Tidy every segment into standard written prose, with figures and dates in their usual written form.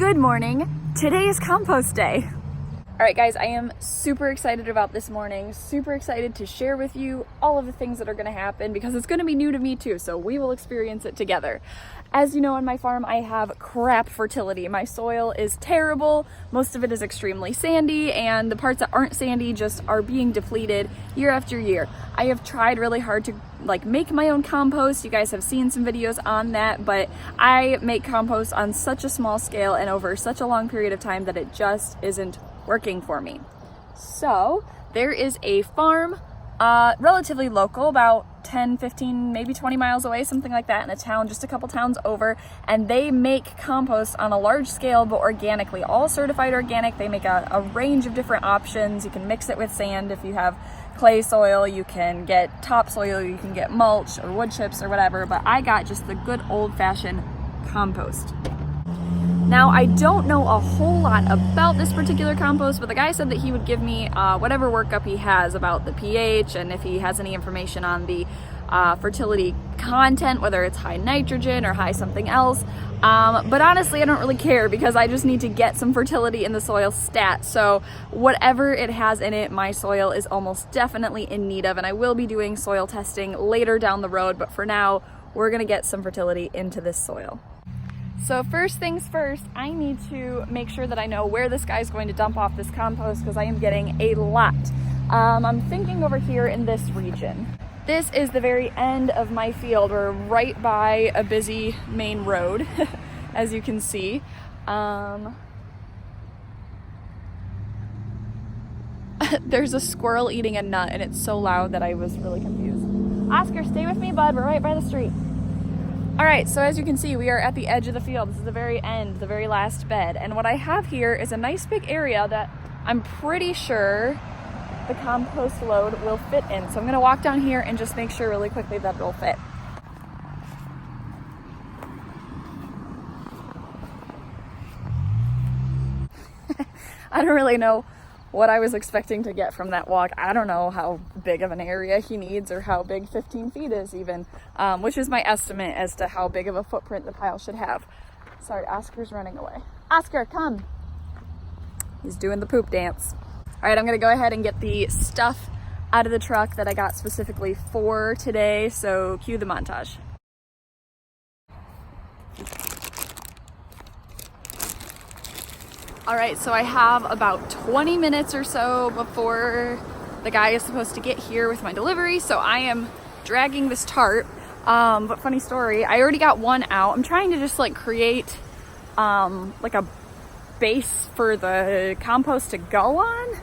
Good morning. Today is compost day. All right, guys, I am super excited about this morning. Super excited to share with you all of the things that are going to happen because it's going to be new to me too, so we will experience it together. As you know, on my farm, I have crap fertility. My soil is terrible. Most of it is extremely sandy, and the parts that aren't sandy just are being depleted year after year. I have tried really hard to make my own compost. You guys have seen some videos on that, but I make compost on such a small scale and over such a long period of time that it just isn't working for me. So there is a farm relatively local, about 10, 15, maybe 20 miles away, something like that, in a town just a couple towns over, and they make compost on a large scale but organically, all certified organic. They make a range of different options. You can mix it with sand if you have clay soil, you can get topsoil, you can get mulch or wood chips or whatever, but I got just the good old-fashioned compost. Now, I don't know a whole lot about this particular compost, but the guy said that he would give me whatever workup he has about the pH and if he has any information on the fertility content, whether it's high nitrogen or high something else. But honestly, I don't really care because I just need to get some fertility in the soil stat. So whatever it has in it, my soil is almost definitely in need of, and I will be doing soil testing later down the road, but for now, we're gonna get some fertility into this soil. So first things first, I need to make sure that I know where this guy's going to dump off this compost because I am getting a lot. I'm thinking over here in this region. This is the very end of my field. We're right by a busy main road, as you can see. There's a squirrel eating a nut and it's so loud that I was really confused. Oscar, stay with me, bud. We're right by the street. All right, so as you can see, we are at the edge of the field. This is the very end, the very last bed. And what I have here is a nice big area that I'm pretty sure the compost load will fit in. So I'm gonna walk down here and just make sure really quickly that it'll fit. I don't really know what I was expecting to get from that walk. I don't know how big of an area he needs or how big 15 feet is even, which is my estimate as to how big of a footprint the pile should have. Sorry, Oscar's running away. Oscar, come. He's doing the poop dance. All right, I'm gonna go ahead and get the stuff out of the truck that I got specifically for today, so cue the montage. All right, so I have about 20 minutes or so before the guy is supposed to get here with my delivery, so I am dragging this tarp. But funny story, I already got one out. I'm trying to just create like a base for the compost to go on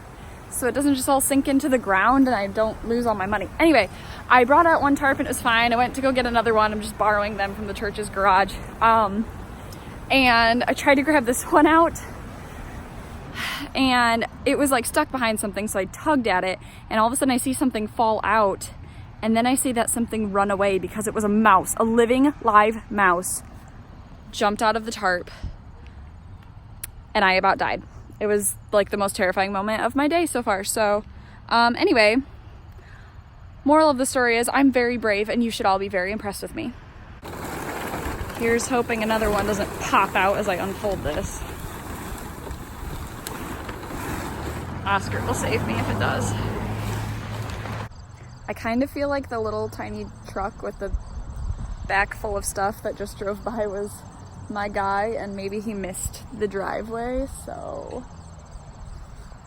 so it doesn't just all sink into the ground and I don't lose all my money. Anyway, I brought out one tarp and it was fine. I went to go get another one. I'm just borrowing them from the church's garage. And I tried to grab this one out and it was stuck behind something, so I tugged at it and all of a sudden I see something fall out and then I see that something run away because it was a mouse, a living live mouse jumped out of the tarp and I about died. It was the most terrifying moment of my day so far. So anyway, moral of the story is I'm very brave and you should all be very impressed with me. Here's hoping another one doesn't pop out as I unfold this. Oscar will save me if it does. I kind of feel like the little tiny truck with the back full of stuff that just drove by was my guy, and maybe he missed the driveway, so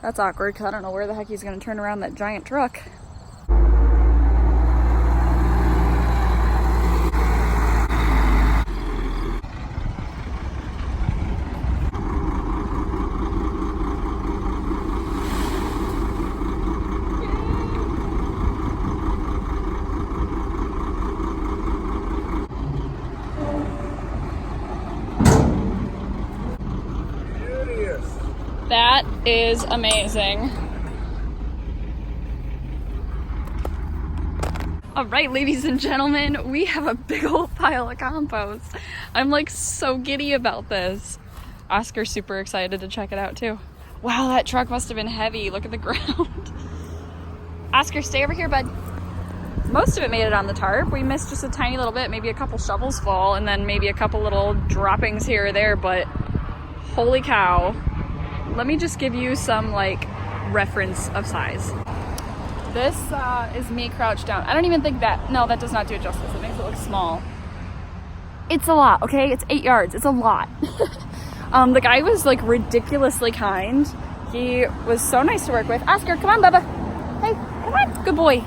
that's awkward because I don't know where the heck he's going to turn around that giant truck. That is amazing. All right, ladies and gentlemen, we have a big old pile of compost. I'm so giddy about this. Oscar's super excited to check it out too. Wow, that truck must have been heavy. Look at the ground. Oscar, stay over here, bud. Most of it made it on the tarp. We missed just a tiny little bit, maybe a couple shovels full, and then maybe a couple little droppings here or there, but Holy cow. Let me just give you some like reference of size. This is me crouched down. I don't even think that, no, that does not do it justice. It makes it look small. It's a lot, okay? It's 8 yards. It's a lot. The guy was like ridiculously kind. He was so nice to work with. Oscar, come on, Bubba. Hey, come on. Good boy.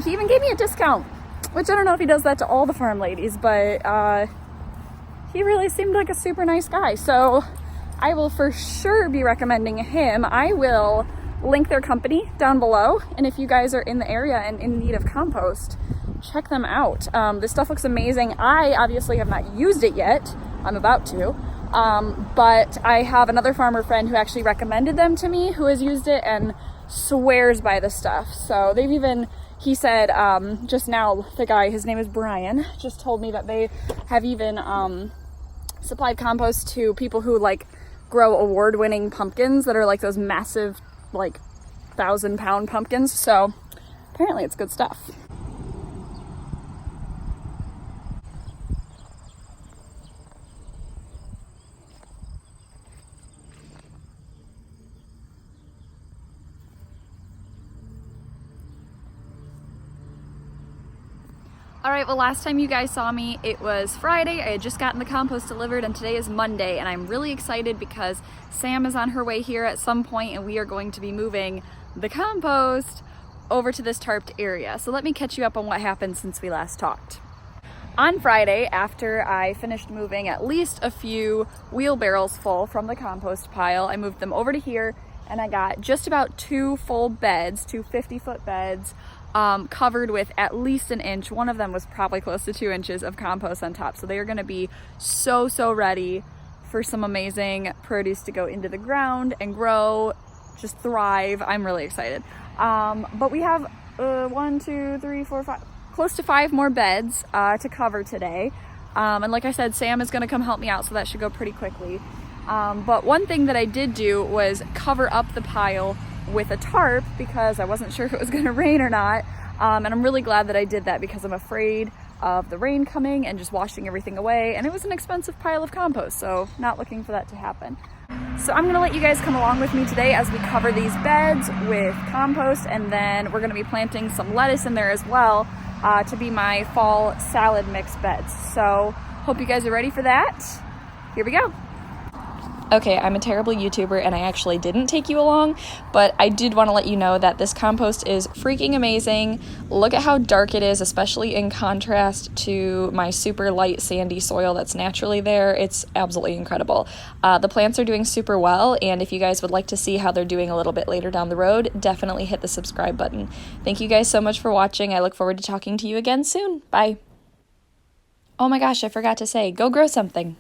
He even gave me a discount, which I don't know if he does that to all the farm ladies, but he really seemed like a super nice guy. So I will for sure be recommending him. I will link their company down below. And if you guys are in the area and in need of compost, check them out. This stuff looks amazing. I obviously have not used it yet. I'm about to. But I have another farmer friend who actually recommended them to me, who has used it and swears by the stuff. So they've even, he said, just now, the guy, his name is Brian, just told me that they have even supplied compost to people who like grow award-winning pumpkins that are like those massive, like 1,000-pound pumpkins. So apparently it's good stuff. All right, well, last time you guys saw me, it was Friday. I had just gotten the compost delivered, and today is Monday, and I'm really excited because Sam is on her way here at some point, and we are going to be moving the compost over to this tarped area. So let me catch you up on what happened since we last talked. On Friday, after I finished moving at least a few wheelbarrows full from the compost pile, I moved them over to here, and I got just about 2 full beds, 2 50-foot beds, covered with at least an inch. One of them was probably close to 2 inches of compost on top. So they are going to be so ready for some amazing produce to go into the ground and grow, just thrive. I'm really excited. But we have 1, 2, 3, 4, 5, close to 5 more beds to cover today. And like I said, Sam is going to come help me out, so that should go pretty quickly. But one thing that I did do was cover up the pile with a tarp because I wasn't sure if it was going to rain or not. And I'm really glad that I did that because I'm afraid of the rain coming and just washing everything away. And it was an expensive pile of compost, so not looking for that to happen. So I'm going to let you guys come along with me today as we cover these beds with compost, and then we're going to be planting some lettuce in there as well to be my fall salad mix beds. So hope you guys are ready for that. Here we go. Okay, I'm a terrible YouTuber and I actually didn't take you along, but I did want to let you know that this compost is freaking amazing. Look at how dark it is, especially in contrast to my super light sandy soil that's naturally there. It's absolutely incredible. The plants are doing super well, and if you guys would like to see how they're doing a little bit later down the road, definitely hit the subscribe button. Thank you guys so much for watching. I look forward to talking to you again soon. Bye. Oh my gosh, I forgot to say, go grow something.